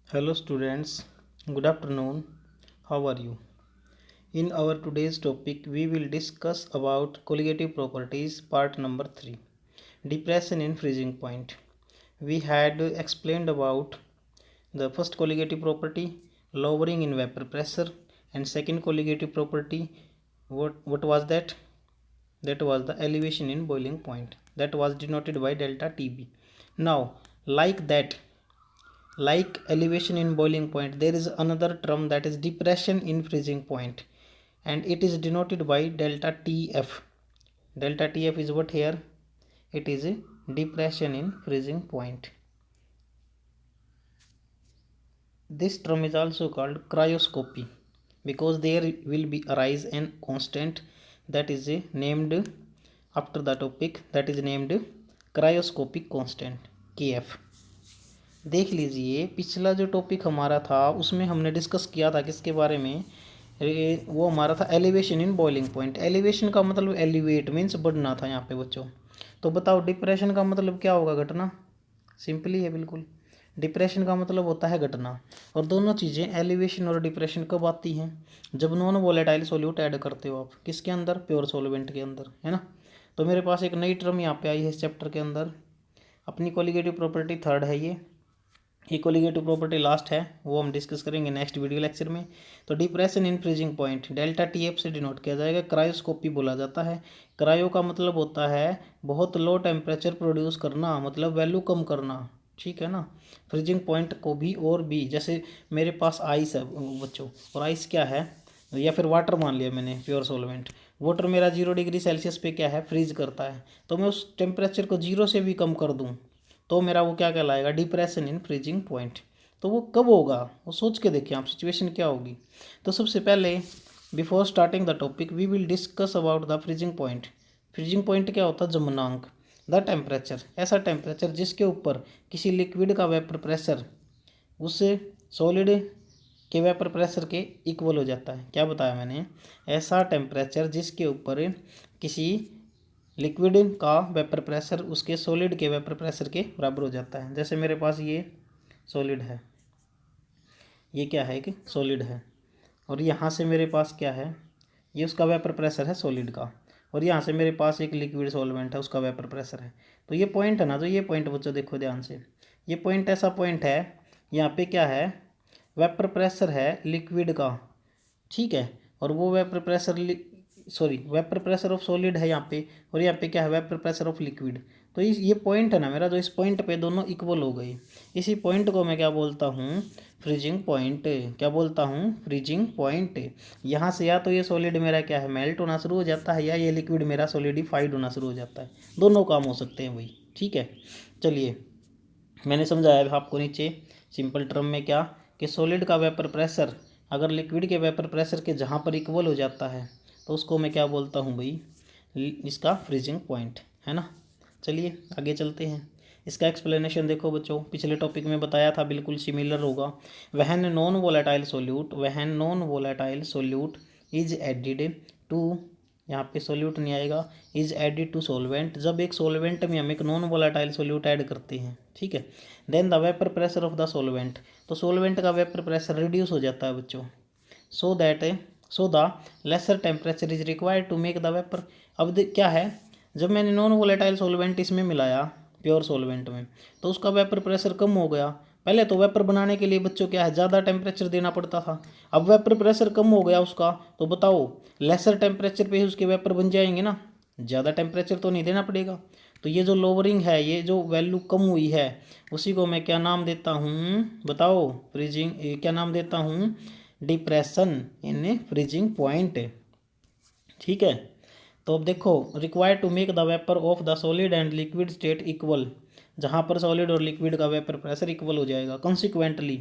Hello students, good afternoon. How are you? In our today's topic, we will discuss about colligative properties part number 3, depression in freezing point. We had explained about the first colligative property, lowering in vapor pressure, and second colligative property, what was that? That was the elevation in boiling point. That was denoted by delta TB. Now, like elevation in boiling point, there is another term that is depression in freezing point, and it is denoted by delta TF. Delta TF is what here? It is a depression in freezing point. This term is also called cryoscopy because there will be arise an constant that is named after the topic, that is named cryoscopic constant KF. देख लीजिए, पिछला जो topic हमारा था उसमें हमने discuss किया था किसके बारे में? वो हमारा था elevation in boiling point. Elevation का मतलब एलिवेट मीन्स बढ़ना था यहाँ पे बच्चों। तो बताओ डिप्रेशन का मतलब क्या होगा? घटना। सिंपली है बिल्कुल। डिप्रेशन का मतलब होता है घटना। और दोनों चीज़ें एलिवेशन और डिप्रेशन कब आती हैं? जब नॉन वोलेटाइल सोल्यूट ऐड करते हो आप किसके अंदर? प्योर सॉल्वेंट के अंदर, है ना। तो मेरे पास एक नई टर्म यहाँ पे आई है इस चैप्टर के अंदर। अपनी कोलिगेटिव प्रॉपर्टी थर्ड है ये कोलिगेटिव प्रॉपर्टी लास्ट है, वो हम डिस्कस करेंगे नेक्स्ट वीडियो लेक्चर में। तो depression in freezing point delta TF से डिनोट किया जाएगा। क्रायोस्कोपी बोला जाता है। क्रायो का मतलब होता है बहुत लो टेम्परेचर प्रोड्यूस करना, मतलब वैल्यू कम करना, ठीक है ना। फ्रीजिंग पॉइंट को भी और भी, जैसे मेरे पास आइस है बच्चों, और आइस क्या है, या फिर वाटर मान लिया मैंने प्योर सॉल्वेंट। वाटर मेरा 0 डिग्री सेल्सियस पे क्या है, फ्रीज करता है। तो मैं उस टेम्परेचर को 0 से भी कम कर दूँ तो मेरा वो क्या कहलाएगा? Depression in freezing point. तो वो कब होगा वो सोच के देखिए आप, सिचुएशन क्या होगी। तो सबसे पहले before starting the topic we will discuss about the freezing point. Freezing point क्या होता है? जमनांक, द टेम्परेचर, ऐसा टेम्परेचर जिसके ऊपर किसी लिक्विड का वेपर प्रेशर उस सॉलिड के वेपर प्रेशर के इक्वल हो जाता है। क्या बताया मैंने? ऐसा टेम्परेचर जिसके ऊपर किसी लिक्विड का वेपर प्रेशर उसके सॉलिड के वेपर प्रेशर के बराबर हो जाता है। जैसे मेरे पास ये सॉलिड है, ये क्या है कि सॉलिड है, और यहाँ से मेरे पास क्या है, ये उसका वेपर प्रेशर है सॉलिड का, और यहाँ से मेरे पास एक लिक्विड सॉल्वेंट है उसका वेपर प्रेशर है। तो ये पॉइंट है ना, तो ये पॉइंट बच्चों देखो ध्यान से, ये पॉइंट ऐसा पॉइंट है, यहाँ पे क्या है, वेपर प्रेशर है लिक्विड का, ठीक है, और वो vapour pressure vapour pressure of solid है यहाँ पे, और यहाँ पे क्या है, वेपर प्रेशर ऑफ लिक्विड। तो ये पॉइंट है ना मेरा, जो इस पॉइंट पे दोनों इक्वल हो गए, इसी पॉइंट को मैं क्या बोलता हूँ? Freezing point. क्या बोलता हूँ? Freezing point. यहाँ से या तो ये सॉलिड मेरा क्या है, मेल्ट होना शुरू हो जाता है, या ये लिक्विड मेरा सॉलिडिफाइड होना शुरू हो जाता है। दोनों काम हो सकते हैं वही, ठीक है। चलिए, मैंने समझाया आपको नीचे सिंपल टर्म में क्या, कि सॉलिड का वेपर प्रेशर अगर लिक्विड के वेपर प्रेशर के जहाँ पर इक्वल हो जाता है तो उसको मैं क्या बोलता हूँ भाई? इसका फ्रीजिंग पॉइंट, है ना। चलिए आगे चलते हैं। इसका एक्सप्लेनेशन देखो बच्चों, पिछले टॉपिक में बताया था, बिल्कुल सिमिलर होगा। When non volatile solute is added to, यहाँ पे सोल्यूट नहीं आएगा, इज एडिड टू सोलवेंट, जब एक सोलवेंट में हम एक नॉन वोलेटाइल सोल्यूट ऐड करते हैं, ठीक है, then the vapour pressure of the solvent, तो सोलवेंट का वेपर प्रेशर रिड्यूस हो जाता है बच्चों, so the lesser temperature is required to make the vapour. अब क्या है, जब मैंने नॉन वोलेटाइल सोलवेंट इसमें मिलाया प्योर सोलवेंट में, तो उसका वेपर प्रेशर कम हो गया। पहले तो वेपर बनाने के लिए बच्चों क्या है, ज़्यादा टेम्परेचर देना पड़ता था, अब वेपर प्रेशर कम हो गया उसका, तो बताओ लेसर टेम्परेचर पे ही उसके वेपर बन जाएंगे ना, ज़्यादा टेम्परेचर तो नहीं देना पड़ेगा। तो ये जो लोअरिंग है, ये जो वैल्यू कम हुई है, उसी को मैं क्या नाम देता हूँ? बताओ, फ्रीजिंग, क्या नाम देता हूँ? डिप्रेशन इन फ्रीजिंग पॉइंट, ठीक है। तो अब देखो, required to make the vapour of the solid and liquid state equal, जहाँ पर सॉलिड और लिक्विड का वेपर प्रेशर इक्वल हो जाएगा कॉन्सिक्वेंटली,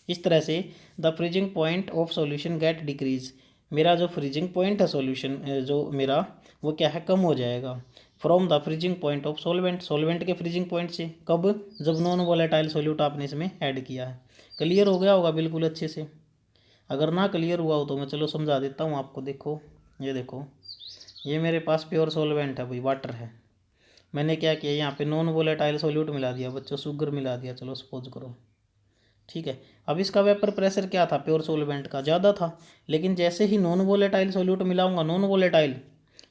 इस तरह से the freezing point of solution gate decrease, मेरा जो फ्रीजिंग पॉइंट है सॉल्यूशन जो मेरा, वो क्या है, कम हो जाएगा from the freezing point of solvent, solvent के फ्रीजिंग पॉइंट से। कब? जब नॉन वोलेटाइल सोल्यूट आपने इसमें ऐड किया है। क्लियर हो गया होगा बिल्कुल अच्छे से। अगर ना क्लियर हुआ हो तो मैं चलो समझा देता हूँ आपको। देखो, ये देखो, ये मेरे पास प्योर सॉल्वेंट है भाई, वाटर है। मैंने क्या किया, यहाँ पे नॉन वोलेटाइल सोल्यूट मिला दिया बच्चों, शुगर मिला दिया, चलो सपोज करो, ठीक है। अब इसका वेपर प्रेशर क्या था, प्योर सॉल्वेंट का ज़्यादा था, लेकिन जैसे ही नॉन वोलेटाइल सॉल्यूट मिलाऊंगा, नॉन वोलेटाइल,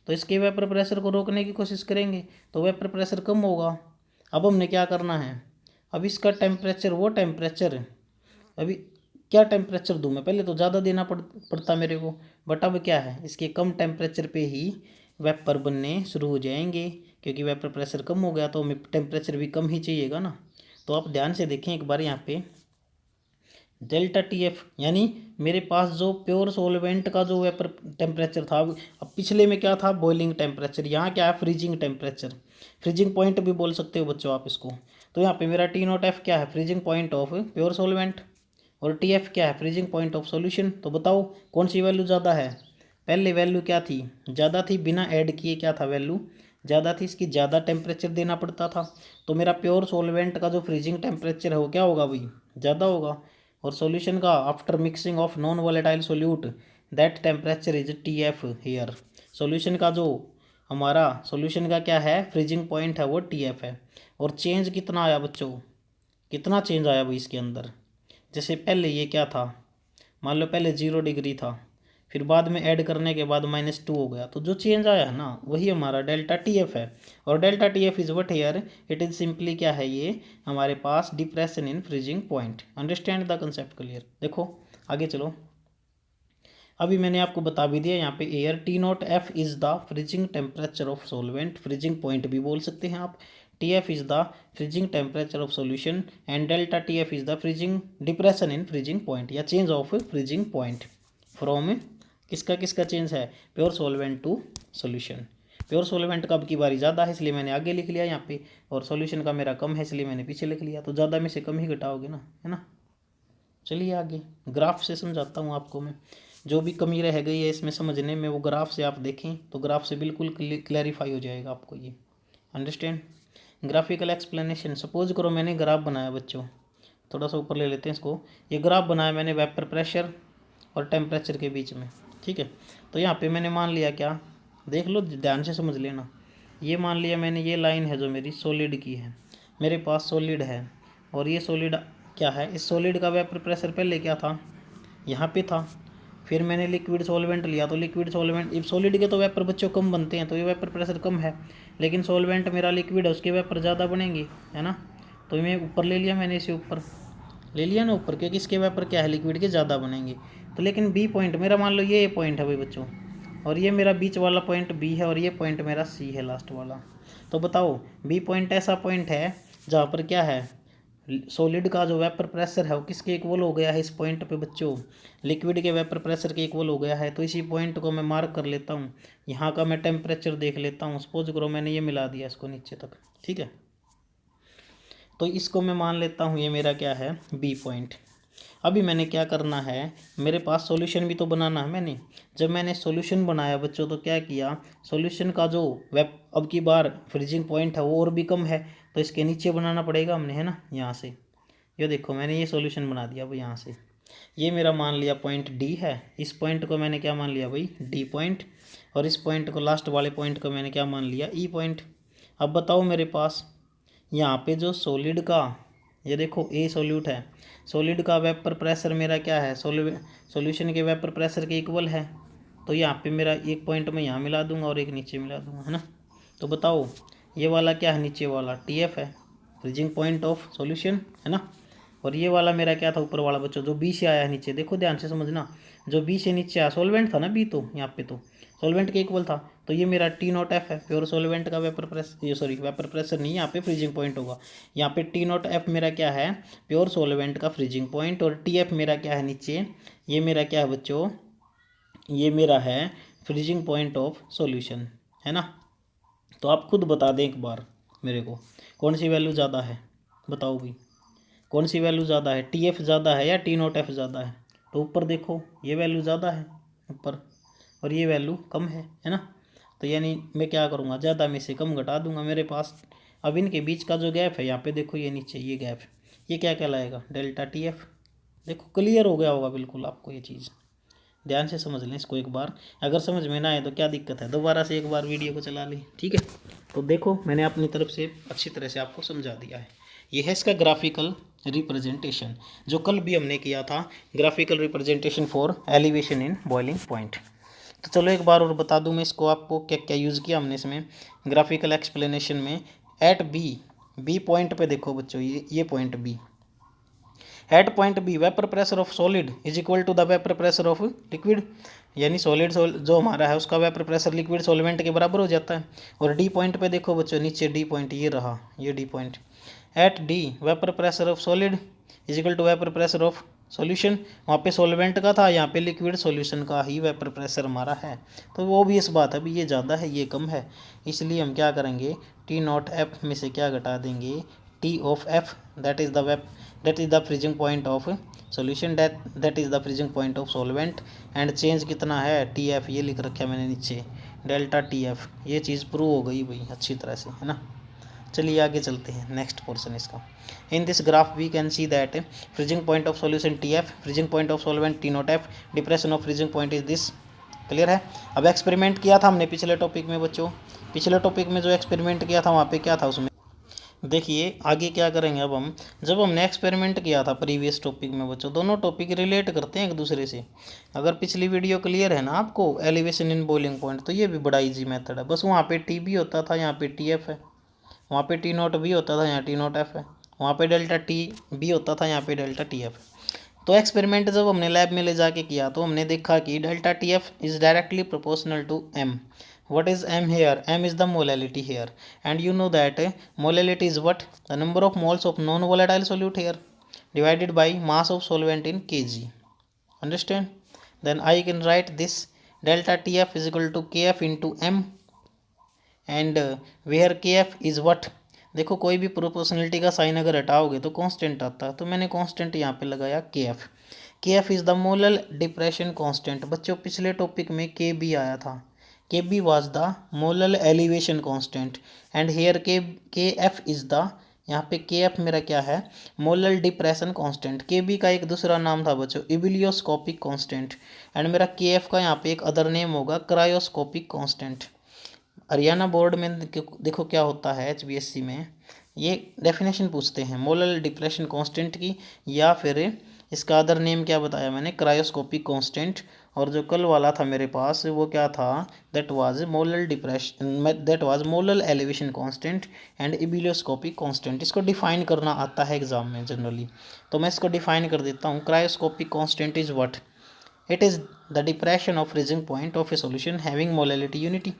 तो इसके वेपर प्रेशर को रोकने की कोशिश करेंगे तो वेपर प्रेशर कम होगा। अब हमने क्या करना है, अब इसका टेम्परेचर, वो टेम्परेचर, अभी क्या टेम्परेचर दूँ मैं, पहले तो ज़्यादा देना पड़ता मेरे को, बट अब क्या है, इसके कम टेम्परेचर पे ही वेपर बनने शुरू हो जाएंगे, क्योंकि वेपर प्रेशर कम हो गया तो हमें टेम्परेचर भी कम ही चाहिएगा ना। तो आप ध्यान से देखें एक बार यहाँ पे डेल्टा टी एफ, यानी मेरे पास जो प्योर सॉल्वेंट का जो वेपर टेम्परेचर था, अब पिछले में क्या था, बॉइलिंग टेम्परेचर, यहाँ क्या है, फ्रीजिंग टेम्परेचर, फ्रीजिंग पॉइंट भी बोल सकते हो बच्चों आप इसको। तो यहाँ पे मेरा टी नॉट एफ क्या है, freezing point of pure solvent, और टी एफ क्या है, फ्रीजिंग पॉइंट ऑफ सॉल्यूशन। तो बताओ कौन सी वैल्यू ज़्यादा है, पहले वैल्यू क्या थी, ज़्यादा थी, बिना ऐड किए क्या था वैल्यू ज़्यादा थी, इसकी ज़्यादा टेम्परेचर देना पड़ता था, तो मेरा प्योर सॉल्वेंट का जो फ्रीजिंग टेम्परेचर है वो क्या होगा भाई, ज़्यादा होगा। और सॉल्यूशन का after mixing of non volatile solute that temperature is T F here, solution का जो हमारा सॉल्यूशन का क्या है, फ्रीजिंग पॉइंट है वो टी एफ है। और चेंज कितना आया बच्चों, कितना चेंज आया भाई इसके अंदर, जैसे पहले ये क्या था, मान लो पहले 0 डिग्री था, फिर बाद में ऐड करने के बाद -2 हो गया, तो जो चेंज आया है ना वही हमारा डेल्टा टी एफ है। और delta T F is what here, it is simply क्या है, ये हमारे पास depression in freezing point. Understand the concept clear. देखो आगे चलो, अभी मैंने आपको बता भी दिया यहाँ पे here T not F is the freezing temperature of solvent, freezing point भी बोल सकते हैं आप, T F is the freezing temperature of solution, and delta T F is the freezing depression in freezing point या change of freezing point from किसका किसका change है, pure solvent to solution. Pure solvent का अब की बारी ज़्यादा है इसलिए मैंने आगे लिख लिया यहाँ पे, और सॉल्यूशन का मेरा कम है इसलिए मैंने पीछे लिख लिया, तो ज़्यादा में से कम ही घटाओगे ना, है ना। चलिए आगे ग्राफ से समझाता हूँ आपको मैं, जो भी कमी रह गई है इसमें समझने में वो ग्राफ से आप देखें तो ग्राफ से बिल्कुल क्लैरिफाई हो जाएगा आपको ये। अंडरस्टैंड ग्राफिकल एक्सप्लेनेशन, सपोज करो मैंने ग्राफ बनाया बच्चों, थोड़ा सा ऊपर ले लेते हैं इसको, ये ग्राफ बनाया मैंने वेपर प्रेशर और टेम्परेचर के बीच में, ठीक है। तो यहाँ पे मैंने मान लिया क्या, देख लो ध्यान से समझ लेना, ये मान लिया मैंने, ये लाइन है जो मेरी सॉलिड की है, मेरे पास सॉलिड है, और ये सॉलिड क्या है, इस सॉलिड का वेपर प्रेशर पहले क्या था, यहाँ पे था, फिर मैंने लिक्विड सॉल्वेंट लिया, तो लिक्विड सॉल्वेंट, इब सॉलिड के तो वेपर बच्चों कम बनते हैं तो ये वेपर प्रेशर कम है, लेकिन सॉल्वेंट मेरा लिक्विड है उसके वेपर ज़्यादा बनेंगे, है ना। तो मैं ऊपर ले लिया, मैंने इसे ऊपर ले लिया ना ऊपर, क्योंकि इसके वेपर क्या है, लिक्विड के ज़्यादा बनेंगे। तो लेकिन बी पॉइंट मेरा, मान लो ये पॉइंट है भाई बच्चों, और ये मेरा बीच वाला पॉइंट बी है, और ये पॉइंट मेरा सी है लास्ट वाला। तो बताओ बी पॉइंट ऐसा पॉइंट है जहाँ पर क्या है, सॉलिड का जो वेपर प्रेशर है वो किसके इक्वल हो गया है इस पॉइंट पे बच्चों, लिक्विड के वेपर प्रेशर के इक्वल हो गया है। तो इसी पॉइंट को मैं मार्क कर लेता हूँ, यहाँ का मैं टेम्परेचर देख लेता हूँ, सपोज करो मैंने ये मिला दिया इसको नीचे तक, ठीक है। तो इसको मैं मान लेता हूँ ये मेरा क्या है, बी पॉइंट। अभी मैंने क्या करना है, मेरे पास सॉल्यूशन भी तो बनाना है मैंने, जब मैंने सॉल्यूशन बनाया बच्चों तो क्या किया, सॉल्यूशन का जो वेब अब की बार फ्रीजिंग पॉइंट है वो और भी कम है, तो इसके नीचे बनाना पड़ेगा हमने, है ना, यहाँ से। ये देखो मैंने ये सॉल्यूशन बना दिया अब यहाँ से, ये मेरा मान लिया पॉइंट डी है, इस पॉइंट को मैंने क्या मान लिया भाई, डी पॉइंट, और इस पॉइंट को, लास्ट वाले पॉइंट को मैंने क्या मान लिया, ई पॉइंट। अब बताओ मेरे पास यहाँ पे जो सॉलिड का, ये देखो ए सॉल्यूट है, सॉलिड का वेपर प्रेशर मेरा क्या है, सॉल्यूशन के वेपर प्रेशर के इक्वल है, तो यहाँ पे मेरा एक पॉइंट में यहाँ मिला दूंगा और एक नीचे मिला दूंगा, है ना। तो बताओ ये वाला क्या है, नीचे वाला टी एफ है, फ्रीजिंग पॉइंट ऑफ सॉल्यूशन, है ना। और ये वाला मेरा क्या था, ऊपर वाला बच्चों जो बी से आया है नीचे, देखो ध्यान से समझना, जो बी से नीचे आया सॉल्वेंट था ना बी, तो यहाँ पे तो सॉल्वेंट के इक्वल था, तो ये मेरा टी नॉट एफ है, प्योर सॉल्वेंट का वेपर प्रेशर, ये सॉरी वेपर प्रेशर नहीं, यहाँ पे फ्रीजिंग पॉइंट होगा, यहाँ पे टी नॉट एफ मेरा क्या है, प्योर सॉल्वेंट का फ्रीजिंग पॉइंट, और टी एफ मेरा क्या है नीचे, ये मेरा क्या है बच्चों, ये मेरा है फ्रीजिंग पॉइंट ऑफ सॉल्यूशन, है ना। तो आप खुद बता दें एक बार मेरे को, कौन सी वैल्यू ज़्यादा है, बताओ भाई कौन सी वैल्यू ज़्यादा है, टी एफ ज़्यादा है या टी नॉट एफ ज़्यादा है। तो ऊपर देखो ये वैल्यू ज़्यादा है ऊपर, और ये वैल्यू कम है ना। तो यानी मैं क्या करूँगा, ज़्यादा में से कम घटा दूंगा मेरे पास। अब इनके बीच का जो गैप है यहाँ पे देखो, ये नीचे ये गैप, ये क्या कहलाएगा, डेल्टा टी एफ। देखो क्लियर हो गया होगा बिल्कुल आपको ये चीज़, ध्यान से समझ लें इसको एक बार, अगर समझ में ना आए तो क्या दिक्कत है, दोबारा से एक बार वीडियो को चला लें, ठीक है। तो देखो मैंने अपनी तरफ से अच्छी तरह से आपको समझा दिया है। ये है इसका ग्राफिकल रिप्रेजेंटेशन, जो कल भी हमने किया था, graphical representation for elevation in boiling point. तो चलो एक बार और बता दूं मैं इसको आपको, क्या क्या यूज़ किया हमने इसमें ग्राफिकल एक्सप्लेनेशन में। एट बी पॉइंट पे देखो बच्चों, ये point B, at point B vapour pressure of solid is equal to the vapour pressure of liquid, यानी सॉलिड जो हमारा है उसका वेपर प्रेशर लिक्विड सॉल्वेंट के बराबर हो जाता है। और डी पॉइंट पे देखो बच्चों, नीचे डी पॉइंट ये रहा, ये D point, at D vapour pressure of solid is equal to vapour pressure of solution, वहाँ पे सॉल्वेंट का था, यहाँ पे लिक्विड सॉल्यूशन का ही वेपर प्रेशर हमारा है। तो वो भी इस बात है, अभी ये ज़्यादा है ये कम है, इसलिए हम क्या करेंगे, टी नॉट एफ में से क्या घटा देंगे, T of F, that is the freezing point of solution, that is the freezing point of solvent, and change कितना है, टी एफ ये लिख रखा है मैंने नीचे, डेल्टा टी एफ, ये चीज़ प्रूव हो गई भाई अच्छी तरह से, है ना। चलिए आगे चलते हैं, नेक्स्ट पोर्शन इसका। In this graph we can see that freezing point of solution T F, freezing point of solvent T not F, depression of freezing point is this. Clear है। अब एक्सपेरिमेंट किया था हमने पिछले टॉपिक में बच्चों, पिछले टॉपिक में जो एक्सपेरिमेंट किया था वहाँ पे क्या था उसमें, देखिए आगे क्या करेंगे अब हम, जब हमने एक्सपेरिमेंट किया था प्रीवियस टॉपिक में बच्चों, दोनों टॉपिक रिलेट करते हैं एक दूसरे से। अगर पिछली वीडियो क्लियर है ना आपको, एलिवेशन इन बॉइलिंग पॉइंट, तो ये भी बड़ा इजी मेथड है, बस वहाँ पे टी बी होता था, यहाँ पे टी एफ है, वहाँ पे टी नॉट बी होता था, यहाँ टी नॉट एफ है, वहाँ पे डेल्टा टी बी होता था, यहाँ पे डेल्टा टी एफ। तो एक्सपेरिमेंट जब हमने लैब में ले जाके किया तो हमने देखा कि delta T F is directly proportional to M. what is m here? M is the molality here, and you know that molality is what? The number of moles of non volatile solute here divided by mass of solvent in kg. Understand? Then I can write this delta tf is equal to kf into m, and where kf is what? देखो कोई भी proportionality का sign अगर हटाओगे तो constant आता है, तो मैंने कांस्टेंट यहाँ पे लगाया kf। kf is the molal depression constant. बच्चों पिछले टॉपिक में kb आया था, kb was the molal elevation constant, and here kf is the, यहाँ पे kf मेरा क्या है, मोलल डिप्रेशन कांस्टेंट। kb का एक दूसरा नाम था बच्चों इबिलियोस्कोपिक कांस्टेंट, एंड मेरा kf का यहाँ पे एक अदर नेम होगा क्रायोस्कोपिक कांस्टेंट। हरियाणा बोर्ड में देखो क्या होता है, HBSC में ये डेफिनेशन पूछते हैं मोलल डिप्रेशन कांस्टेंट की, या फिर इसका अदर नेम क्या बताया मैंने, क्रायोस्कोपिक कांस्टेंट। और जो कल वाला था मेरे पास वो क्या था, that was molal depression, that was molal elevation constant and ebullioscopic constant. इसको डिफाइन करना आता है एग्जाम में जनरली, तो मैं इसको डिफाइन कर देता हूँ। Cryoscopic constant is what? It is the depression of freezing point of a solution having molality unity.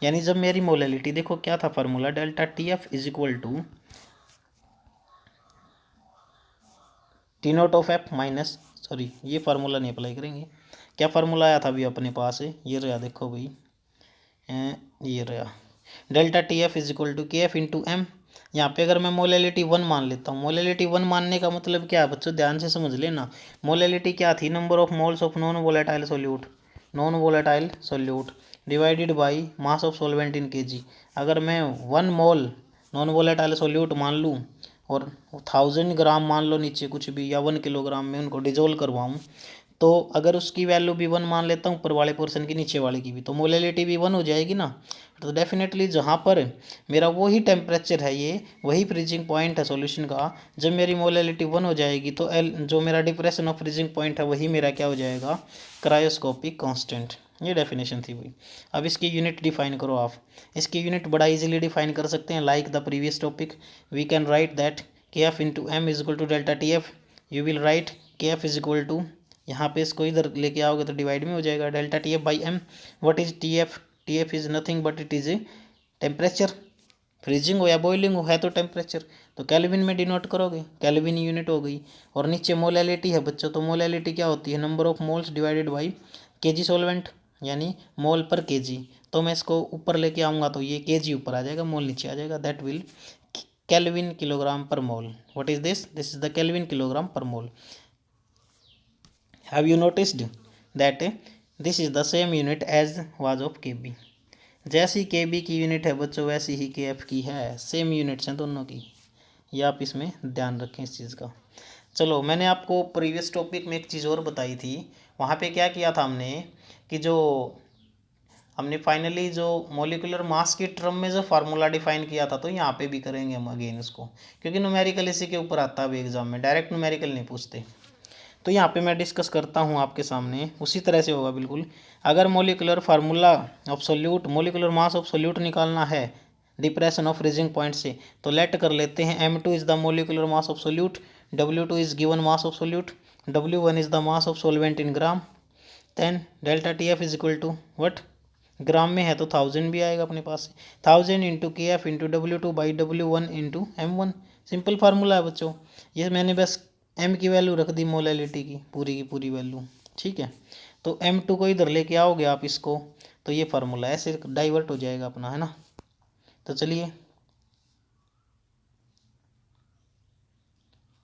यानी जब मेरी मोलैलिटी, देखो क्या था formula, delta T F is equal to T naught of F minus, sorry ये formula नहीं apply करेंगे, क्या फार्मूला आया था अभी अपने पास, ये रहा देखो भाई, ये रहा delta T F is equal to K F into M. यहाँ पे अगर मैं मोलैलिटी 1 मान लेता हूँ, मोलैलिटी 1 मानने का मतलब क्या है बच्चों, ध्यान से समझ लेना। मोलैलिटी क्या थी, number of moles of non volatile solute, non volatile solute divided by mass of solvent in KG. अगर मैं 1 मोल नॉन वोलेटाइल सोल्यूट मान लूँ और 1000 ग्राम मान लो नीचे कुछ भी, या 1 किलोग्राम में उनको डिजोल्व करवाऊँ, तो अगर उसकी वैल्यू भी 1 मान लेता हूँ ऊपर वाले पोर्शन की, नीचे वाले की भी, तो मोलैलिटी भी 1 हो जाएगी ना। तो डेफिनेटली जहाँ पर मेरा वही टेम्परेचर है, ये वही फ्रीजिंग पॉइंट है सॉल्यूशन का, जब मेरी मोलैलिटी 1 हो जाएगी तो एल जो मेरा डिप्रेशन ऑफ फ्रीजिंग पॉइंट है वही मेरा क्या हो जाएगा, क्रायोस्कोपिक कांस्टेंट। ये डेफिनेशन थी भाई। अब इसकी यूनिट डिफाइन करो आप, इसकी यूनिट बड़ा इजीली डिफाइन कर सकते हैं, like the previous topic we can write that K F into M is equal to delta T F. You will write K F is equal to, यहाँ पे इसको इधर लेके आओगे तो डिवाइड में हो जाएगा, delta T F by M. What is T F? T F is nothing but it is a temperature, freezing हो या बॉइलिंग हो है तो टेम्परेचर, तो केल्विन में डिनोट करोगे, केल्विन यूनिट हो गई। और नीचे मोलैलिटी है बच्चों, तो मोलैलिटी क्या होती है, number of moles divided by KG solvent, यानी मोल पर केजी। तो मैं इसको ऊपर लेके आऊँगा तो ये केजी ऊपर आ जाएगा, मोल नीचे आ जाएगा, that will kelvin kilogram per mole. What is this? This is the kelvin kilogram per mole. Have you noticed that this is the same unit as was of Kb? जैसी Kb की unit है बच्चों वैसी ही Kf की है, same units हैं दोनों की, ये आप इसमें ध्यान रखें इस चीज़ का। चलो मैंने आपको प्रीवियस टॉपिक में एक चीज़ और बताई थी, वहाँ पे क्या किया था हमने कि जो हमने फाइनली जो मोलिकुलर मास की टर्म में जो फार्मूला डिफाइन किया था, तो यहाँ पे भी करेंगे हम अगेन इसको, क्योंकि न्यूमेरिकल इसी के ऊपर आता है अभी एग्जाम में, डायरेक्ट न्यूमेरिकल नहीं पूछते। तो यहाँ पे मैं डिस्कस करता हूँ आपके सामने, उसी तरह से होगा बिल्कुल। अगर molecular formula of solute, molecular mass of solute निकालना है डिप्रेशन ऑफ फ्रीजिंग पॉइंट से, तो लेट कर लेते हैं M2 is the molecular mass of solute, W2 is given mass of solute, W1 is the mass of solvent in gram, then delta TF is equal to what, gram में है तो 1000 भी आएगा अपने पास, 1000 into KF into W2 by W1 into M1। Simple formula है बच्चों, ये मैंने बस M की वैल्यू रख दी मोलैलिटी की पूरी वैल्यू, ठीक है। तो M2 को इधर लेके आओगे आप इसको, तो ये फार्मूला ऐसे डाइवर्ट हो जाएगा अपना, है ना। तो चलिए,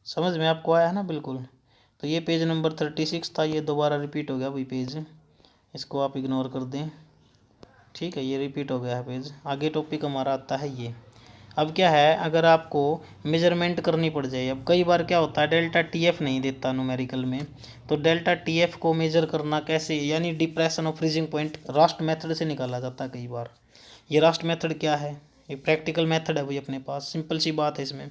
समझ में आपको आया है ना बिल्कुल। तो ये पेज नंबर 36 था, ये दोबारा रिपीट हो गया भाई पेज, इसको आप इग्नोर कर दें, ठीक है। ये रिपीट हो गया है पेज। आगे टॉपिक हमारा आता है ये। अब क्या है, अगर आपको मेजरमेंट करनी पड़ जाए, अब कई बार क्या होता है डेल्टा TF नहीं देता न्यूमेरिकल में, तो डेल्टा TF को मेजर करना कैसे, यानी depression of freezing point Rust method से निकाला जाता है कई बार। ये रास्ट मेथड क्या है, ये प्रैक्टिकल मेथड है भाई अपने पास, सिंपल सी बात है इसमें।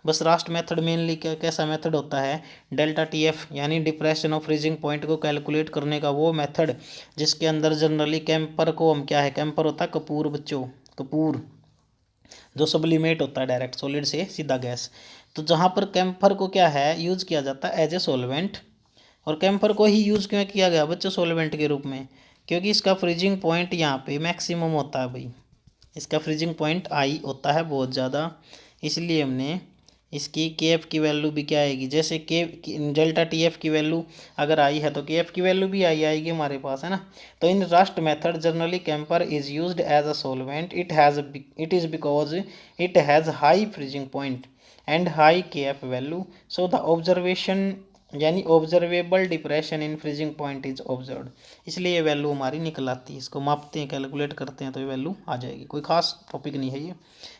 बस रास्ट मेथड मेनली क्या कैसा मेथड होता है, डेल्टा TF यानी डिप्रेशन ऑफ फ्रीजिंग पॉइंट को कैलकुलेट करने का वो मेथड, जिसके अंदर जनरली कैंपर को हम क्या है, कैंपर होता है कपूर बच्चों, कपूर जो सब्लिमेट होता है डायरेक्ट सॉलिड से सीधा गैस। तो जहाँ पर कैम्फर को क्या है यूज़ किया जाता है एज ए सॉल्वेंट, और कैम्फर को ही यूज़ क्यों किया गया बच्चों सॉल्वेंट के रूप में, क्योंकि इसका फ्रीजिंग पॉइंट यहाँ पे मैक्सिमम होता है भाई, इसका फ्रीजिंग पॉइंट आई होता है बहुत ज़्यादा, इसलिए हमने इसकी KF की वैल्यू भी क्या आएगी, जैसे के डेल्टा TF की वैल्यू अगर आई है तो KF की वैल्यू भी आई आएगी हमारे पास, है ना। तो in Rast method generally camphor is used as a solvent, it is because it has high freezing point and high KF value, so the observation यानी observable depression in freezing point is observed, इसलिए ये value हमारी निकल आती है, इसको मापते हैं कैलकुलेट करते हैं तो ये वैल्यू आ जाएगी, कोई खास टॉपिक नहीं है ये।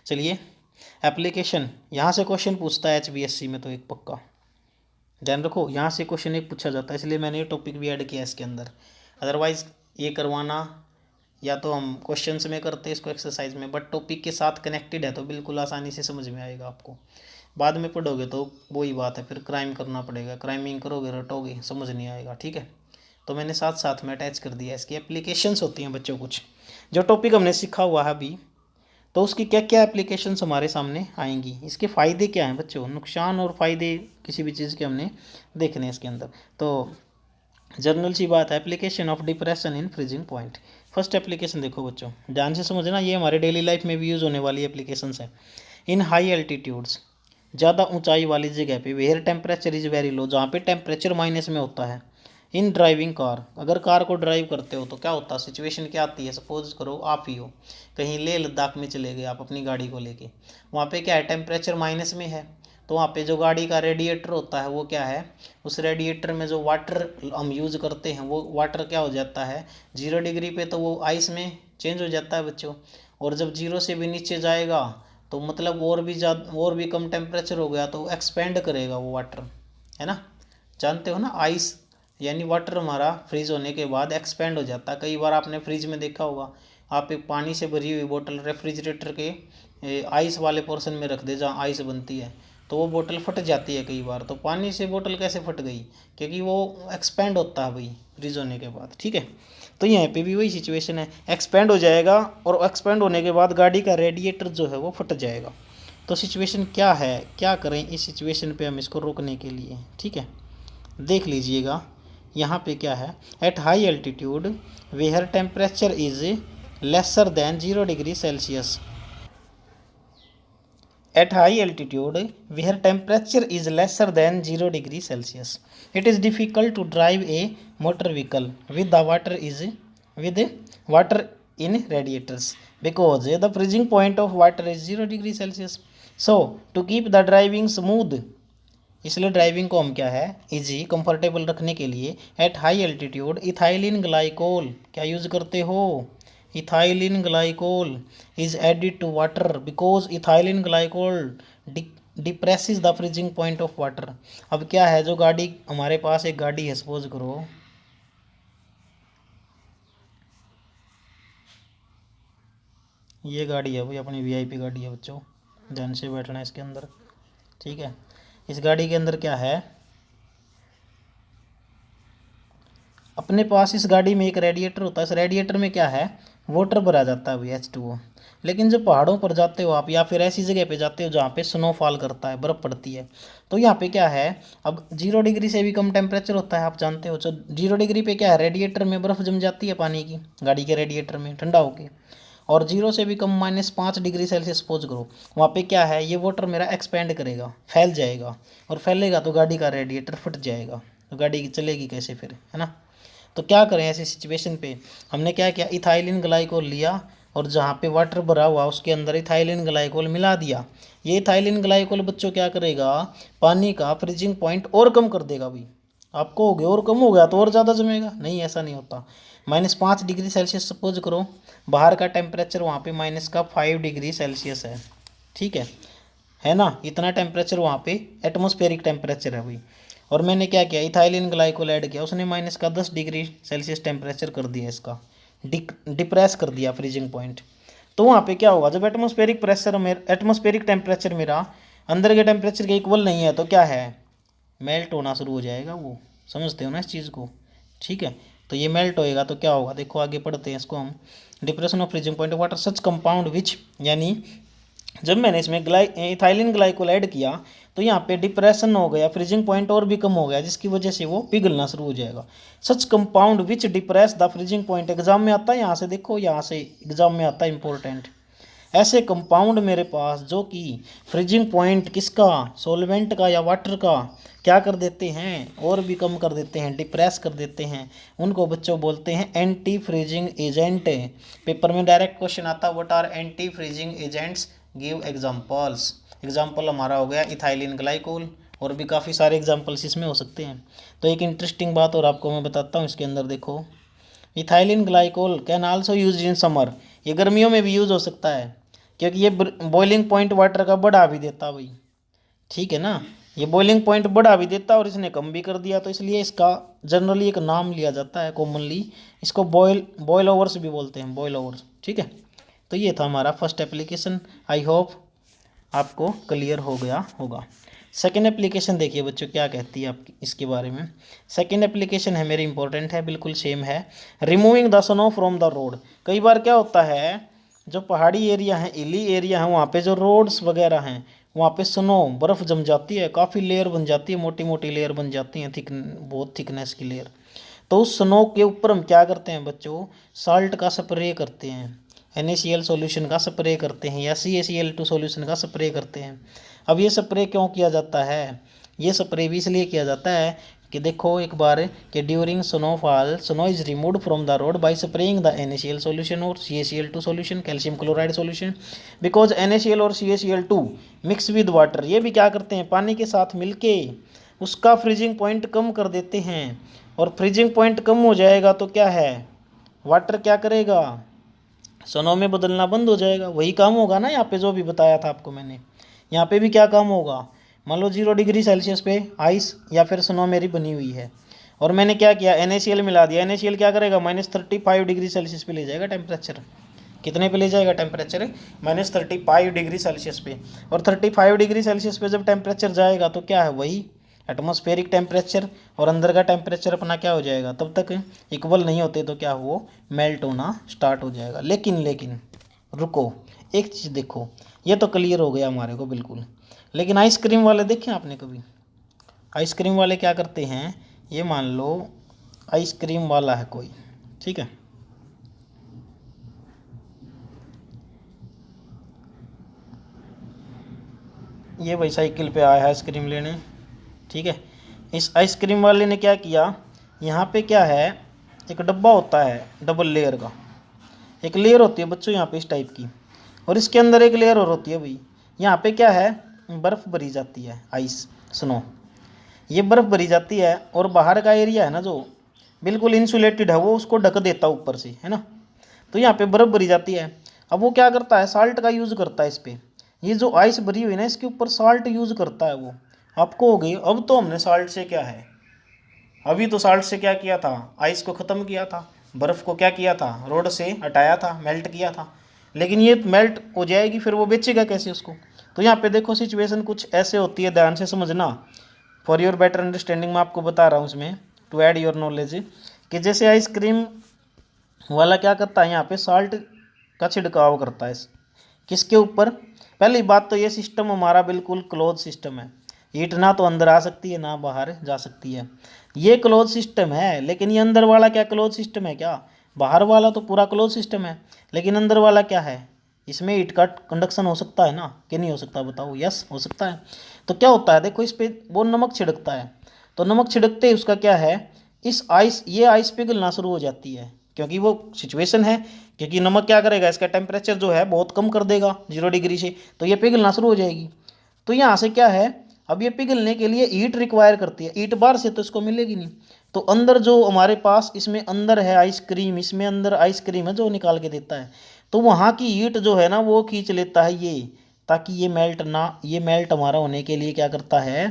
चलिए एप्लीकेशन, यहाँ से क्वेश्चन पूछता है HBSC में तो एक पक्का ध्यान रखो, यहाँ से क्वेश्चन एक पूछा जाता है, इसलिए मैंने ये टॉपिक भी ऐड किया इसके अंदर। अदरवाइज ये करवाना या तो हम क्वेश्चंस में करते हैं इसको एक्सरसाइज में, बट टॉपिक के साथ कनेक्टेड है तो बिल्कुल आसानी से समझ में आएगा आपको। बाद में पढ़ोगे तो वही बात है, फिर क्राइम करना पड़ेगा, क्राइमिंग करोगे रटोगे समझ नहीं आएगा, ठीक है। तो मैंने साथ साथ में अटैच कर दिया, इसकी एप्लीकेशंस होती हैं बच्चों कुछ, जो टॉपिक हमने सीखा हुआ है अभी, तो उसकी क्या क्या एप्लीकेशंस हमारे सामने आएंगी, इसके फ़ायदे क्या हैं बच्चों, नुकसान और फ़ायदे किसी भी चीज़ के हमने देखने हैं इसके अंदर। तो जर्नल सी बात है, application of depression in freezing point. First application देखो बच्चों, ध्यान से समझना, ये हमारे डेली लाइफ में भी यूज़ होने वाली एप्लीकेशंस हैं। इन हाई एल्टीट्यूड्स, ज़्यादा ऊंचाई वाली जगह पे, where temperature is very low, जहाँ पे टेम्परेचर माइनस में होता है। इन ड्राइविंग कार, अगर कार को ड्राइव करते हो तो क्या होता है, सिचुएशन क्या आती है, सपोज करो आप ही हो कहीं लेह लद्दाख में चले गए आप अपनी गाड़ी को लेके, वहाँ पे क्या है टेम्परेचर माइनस में है, तो वहाँ पे जो गाड़ी का रेडिएटर होता है वो क्या है, उस रेडिएटर में जो वाटर हम यूज़ करते हैं वो वाटर क्या हो जाता है 0 डिग्री पे, तो वो आइस में चेंज हो जाता है बच्चों, और जब 0 से भी नीचे जाएगा तो मतलब और भी ज़्यादा और भी कम टेम्परेचर हो गया तो एक्सपेंड करेगा वो वाटर, है ना। जानते हो ना आइस यानी वाटर हमारा फ्रीज होने के बाद एक्सपेंड हो जाता है। कई बार आपने फ्रिज में देखा होगा, आप एक पानी से भरी हुई बोतल रेफ्रिजरेटर के आइस वाले पोर्शन में रख दे जहाँ आइस बनती है, तो वो बोतल फट जाती है कई बार। तो पानी से बोतल कैसे फट गई, क्योंकि वो एक्सपेंड होता है भाई फ्रीज होने के बाद, ठीक है। तो यहाँ पे भी वही सिचुएशन है, एक्सपेंड हो जाएगा और एक्सपेंड होने के बाद गाड़ी का रेडिएटर जो है वो फट जाएगा। तो सिचुएशन क्या है, क्या करें इस सिचुएशन पे हम इसको रोकने के लिए, ठीक है। देख लीजिएगा यहाँ पे क्या है, at high altitude where temperature is lesser than 0 degree Celsius, at high altitude where temperature is lesser than 0 degree Celsius, it is difficult to drive a motor vehicle with the water in radiators because the freezing point of water is 0 degree Celsius. So to keep the driving smooth, इसलिए driving को हम क्या है easy comfortable रखने के लिए at high altitude ethylene glycol क्या use करते हो, ethylene glycol is added to water because ethylene glycol depresses the freezing point of water. अब क्या है, जो गाड़ी हमारे पास एक गाड़ी है सपोज करो, ये गाड़ी है भाई अपनी वीआईपी गाड़ी है बच्चों, ध्यान से बैठना है इसके अंदर। ठीक है, इस गाड़ी के अंदर क्या है, अपने पास इस गाड़ी में एक रेडिएटर होता है। इस रेडिएटर में क्या है, वाटर भरा जाता है भाई H2O। लेकिन जब पहाड़ों पर जाते हो आप, या फिर ऐसी जगह पे जाते हो जहाँ पे स्नोफॉल करता है, बर्फ़ पड़ती है, तो यहाँ पे क्या है, अब 0 डिग्री से भी कम टेम्परेचर होता है, आप जानते हो। तो 0 डिग्री पे क्या है, रेडिएटर में बर्फ़ जम जाती है पानी की, गाड़ी के रेडिएटर में ठंडा होके। और 0 से भी कम -5 डिग्री सेल्सियस सपोज करो, वहाँ पे क्या है, ये वाटर मेरा एक्सपेंड करेगा, फैल जाएगा। और फैलेगा तो गाड़ी का रेडिएटर फट जाएगा, तो गाड़ी चलेगी कैसे फिर, है ना। तो क्या करें ऐसी सिचुएशन पे, हमने क्या किया, इथाइलिन ग्लाइकोल लिया और जहाँ पे वाटर भरा हुआ उसके अंदर इथाइलिन ग्लाइकोल मिला दिया। ये इथाइलिन ग्लाइकोल बच्चों क्या करेगा, पानी का फ्रीजिंग पॉइंट और कम कर देगा भाई। आपको हो गया और कम हो गया तो और ज़्यादा जमेगा, नहीं ऐसा नहीं होता। -5 डिग्री सेल्सियस सपोज करो, बाहर का टेम्परेचर वहाँ पे -5 डिग्री सेल्सियस है, ठीक है ना। इतना टेम्परेचर वहाँ पे एटमॉस्फेरिक टेम्परेचर है भाई। और मैंने क्या किया, इथाइलिन ग्लाइकोल ऐड किया, उसने -10 डिग्री सेल्सियस टेम्परेचर कर दिया इसका, डिप्रेस कर दिया फ्रीजिंग पॉइंट। तो वहाँ पे क्या होगा, जब एटमॉस्फेरिक टेम्परेचर मेरा अंदर के टेम्परेचर के इक्वल नहीं है तो क्या है, मेल्ट होना शुरू हो जाएगा वो। समझते हो ना इस चीज़ को, ठीक है। तो ये मेल्ट होएगा तो क्या होगा, देखो आगे पढ़ते हैं इसको हम। Depression of freezing point water such compound विच, यानी जब मैंने इसमें इथाइलिन ग्लाइकोल ऐड किया तो यहाँ पे डिप्रेशन हो गया, फ्रीजिंग पॉइंट और भी कम हो गया, जिसकी वजह से वो पिघलना शुरू हो जाएगा। Such compound which depress the freezing point, exam में आता है, यहाँ से देखो, यहाँ से एग्जाम में आता है इंपॉर्टेंट। ऐसे कंपाउंड मेरे पास जो कि फ्रीजिंग पॉइंट किसका, सॉल्वेंट का या वाटर का, क्या कर देते हैं, और भी कम कर देते हैं, डिप्रेस कर देते हैं, उनको बच्चों बोलते हैं एंटी फ्रीजिंग एजेंट। पेपर में डायरेक्ट क्वेश्चन आता है, what are anti freezing agents, give examples. Example हमारा हो गया इथाइलिन ग्लाइकोल, और भी काफ़ी सारे एग्जांपल्स इसमें हो सकते हैं। तो एक इंटरेस्टिंग बात और आपको मैं बताता हूँ इसके अंदर, देखो ethylene glycol can also use in summer, ये गर्मियों में भी यूज़ हो सकता है, क्योंकि ये बॉइलिंग पॉइंट वाटर का बढ़ा भी देता भाई, ठीक है ना। ये बॉइलिंग पॉइंट बढ़ा भी देता और इसने कम भी कर दिया, तो इसलिए इसका जनरली एक नाम लिया जाता है कॉमनली, इसको बॉयल ओवर्स भी बोलते हैं, बॉयल ओवर्स, ठीक है। तो ये था हमारा फर्स्ट एप्लीकेशन, आई होप आपको क्लियर हो गया होगा। सेकेंड एप्लीकेशन देखिए बच्चों क्या कहती है आपकी इसके बारे में। सेकेंड एप्लीकेशन है मेरी इंपॉर्टेंट है, बिल्कुल सेम है, removing the snow from the road. कई बार क्या होता है, जो पहाड़ी एरिया है, हिली एरिया है, वहाँ पे जो रोड्स वगैरह हैं वहाँ पे स्नो बर्फ़ जम जाती है, काफ़ी लेयर बन जाती है, मोटी मोटी लेयर बन जाती हैं, बहुत थिकनेस की लेयर। तो उस स्नो के ऊपर हम क्या करते हैं बच्चों, साल्ट का स्प्रे करते हैं, NaCl सॉल्यूशन का स्प्रे करते हैं, या CaCl2 सॉल्यूशन का स्प्रे करते हैं। अब ये स्प्रे क्यों किया जाता है, ये स्प्रे भी इसलिए किया जाता है कि देखो एक बार कि during snowfall snow is removed from the road by spraying the NaCl solution और CaCl2 solution, calcium chloride solution, because NaCl और CaCl2 मिक्स विद वाटर, ये भी क्या करते हैं, पानी के साथ मिलके उसका फ्रीजिंग पॉइंट कम कर देते हैं। और फ्रीजिंग पॉइंट कम हो जाएगा तो क्या है, वाटर क्या करेगा, स्नो में बदलना बंद हो जाएगा। वही काम होगा ना यहाँ पे जो भी बताया था आपको मैंने, यहाँ पे भी क्या काम होगा, मान लो 0 डिग्री सेल्सियस पे आइस या फिर स्नो मेरी बनी हुई है, और मैंने क्या किया, NaCl मिला दिया, NaCl क्या करेगा, -35 डिग्री सेल्सियस पे ले जाएगा टेम्परेचर। कितने पे ले जाएगा टेम्परेचर, -35 डिग्री सेल्सियस पे। और 35 डिग्री सेल्सियस पे जब टेम्परेचर जाएगा तो क्या है, वही एटमॉस्फेरिक टेम्परेचर और अंदर का टेम्परेचर अपना क्या हो जाएगा, तब तक इक्वल नहीं होते तो क्या वो मेल्ट होना स्टार्ट हो जाएगा। लेकिन रुको, एक चीज़ देखो, ये तो क्लियर हो गया हमारे को बिल्कुल, लेकिन आइसक्रीम वाले देखे आपने कभी, आइसक्रीम वाले क्या करते हैं, ये मान लो आइसक्रीम वाला है कोई, ठीक है, ये भाई साइकिल पे आया है आइसक्रीम लेने, ठीक है। इस आइसक्रीम वाले ने क्या किया, यहाँ पे क्या है, एक डब्बा होता है डबल लेयर का, एक लेयर होती है बच्चों यहाँ पे इस टाइप की, और इसके अंदर एक लेयर और होती है भाई। यहाँ पे क्या है, बर्फ़ भरी जाती है, आइस स्नो, ये बर्फ़ भरी जाती है, और बाहर का एरिया है ना जो बिल्कुल इंसुलेटेड है, वो उसको ढक देता है ऊपर से, है ना। तो यहाँ पे बर्फ़ भरी जाती है, अब वो क्या करता है, साल्ट का यूज़ करता है इस पर, ये जो आइस भरी हुई ना इसके ऊपर साल्ट यूज़ करता है वो। आपको हो गई, अब तो हमने साल्ट से क्या है, अभी तो साल्ट से क्या किया था, आइस को ख़त्म किया था, बर्फ़ को क्या किया था, रोड से हटाया था, मेल्ट किया था। लेकिन ये मेल्ट हो जाएगी, फिर वो बेचेगा कैसे उसको। तो यहाँ पे देखो सिचुएशन कुछ ऐसे होती है, ध्यान से समझना। फॉर योर बेटर अंडरस्टैंडिंग मैं आपको बता रहा हूँ इसमें, टू ऐड योर नॉलेज, कि जैसे आइसक्रीम वाला क्या करता है, यहाँ पे साल्ट का छिड़काव करता है किसके ऊपर। पहली बात तो ये सिस्टम हमारा बिल्कुल क्लोज सिस्टम है, हीट ना तो अंदर आ सकती है ना बाहर जा सकती है, ये क्लोज सिस्टम है। लेकिन ये अंदर वाला क्या क्लोज सिस्टम है क्या? बाहर वाला तो पूरा क्लोज सिस्टम है, लेकिन अंदर वाला क्या है, इसमें हीट का कंडक्शन हो सकता है ना, कि नहीं हो सकता बताओ? यस हो सकता है। तो क्या होता है देखो, इस पे वो नमक छिड़कता है, तो नमक छिड़कते ही उसका क्या है, इस आइस ये आइस पिघलना शुरू हो जाती है, क्योंकि वो सिचुएशन है, क्योंकि नमक क्या करेगा, इसका टेम्परेचर जो है बहुत कम कर देगा 0 डिग्री से, तो ये पिघलना शुरू हो जाएगी। तो यहाँ से क्या है, अब ये पिघलने के लिए हीट रिक्वायर करती है, हीट बाहर से तो इसको मिलेगी नहीं। तो अंदर जो हमारे पास इसमें अंदर है आइसक्रीम, इसमें अंदर आइसक्रीम है जो निकाल के देता है, तो वहाँ की हीट जो है ना वो खींच लेता है ये, ताकि ये मेल्ट ना, ये मेल्ट हमारा होने के लिए क्या करता है,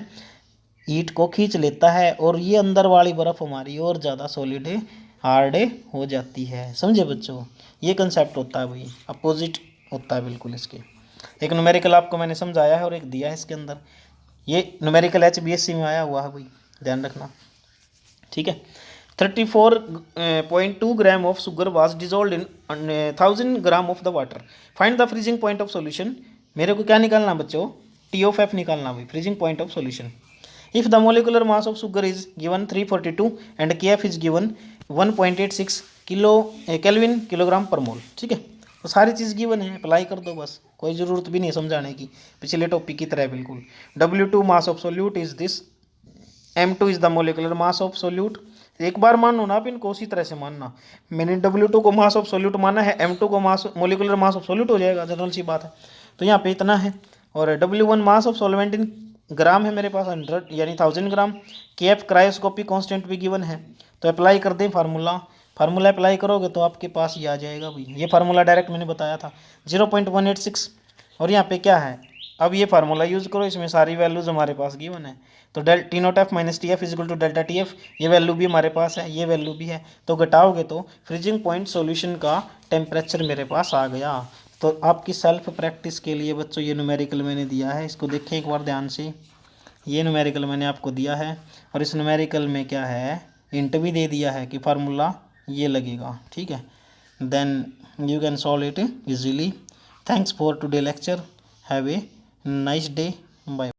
हीट को खींच लेता है, और ये अंदर वाली बर्फ़ हमारी और ज़्यादा सॉलिड हार्ड हो जाती है। समझे बच्चों? ये कंसेप्ट होता है भाई, अपोजिट होता है बिल्कुल इसके। एक न्यूमेरिकल आपको मैंने समझाया है और एक दिया है इसके अंदर, ये न्यूमेरिकल HBSC में आया हुआ है भाई, ध्यान रखना, ठीक है। 34.2 gram of sugar was dissolve in 1000 gram of the water, find the freezing point of solution. मेरे को क्या निकालना बच्चों, T(F) निकालना भाई, freezing point of solution. If the molecular mass of sugar is given 342 and KF is given 1.86 kilo kelvin kilogram per मोल, ठीक है। तो सारी चीज़ गिवन है, अप्लाई कर दो बस, कोई ज़रूरत भी नहीं समझाने की, पिछले टॉपिक की तरह बिल्कुल। W2 mass of solute is this, M2 is the molecular mass of solute. एक बार मानो ना, आप इनको उसी तरह से मानना। मैंने W2 को मास ऑफ सोल्यूट माना है, M2 को मास मोलिकुलर मास ऑफ सोल्यूट हो जाएगा, जनरल सी बात है। तो यहाँ पे इतना है। और W1 mass of solvent in ग्राम है मेरे पास 100 यानी 1000 ग्राम। KF क्रायोस्कोपिक कांस्टेंट भी गिवन है, तो अप्लाई कर दें फार्मूला। फार्मूला अप्लाई करोगे तो आपके पास ये आ जाएगा भाई, ये फार्मूला डायरेक्ट मैंने बताया था 0.186। और यहाँ पे क्या है, अब ये फार्मूला यूज़ करो, इसमें सारी वैल्यूज़ हमारे पास गिवन है। तो T0F minus TF is equal to delta TF, ये वैल्यू भी हमारे पास है, ये वैल्यू भी है, तो घटाओगे तो फ्रीजिंग पॉइंट सॉल्यूशन का टेम्परेचर मेरे पास आ गया। तो आपकी सेल्फ प्रैक्टिस के लिए बच्चों ये न्यूमेरिकल मैंने दिया है, इसको देखें एक बार ध्यान से। ये न्यूमेरिकल मैंने आपको दिया है, और इस न्यूमेरिकल में क्या है, हिंट भी दे दिया है कि फार्मूला ये लगेगा, ठीक है। Then you can solve it easily. Thanks for today lecture, have a nice day, bye.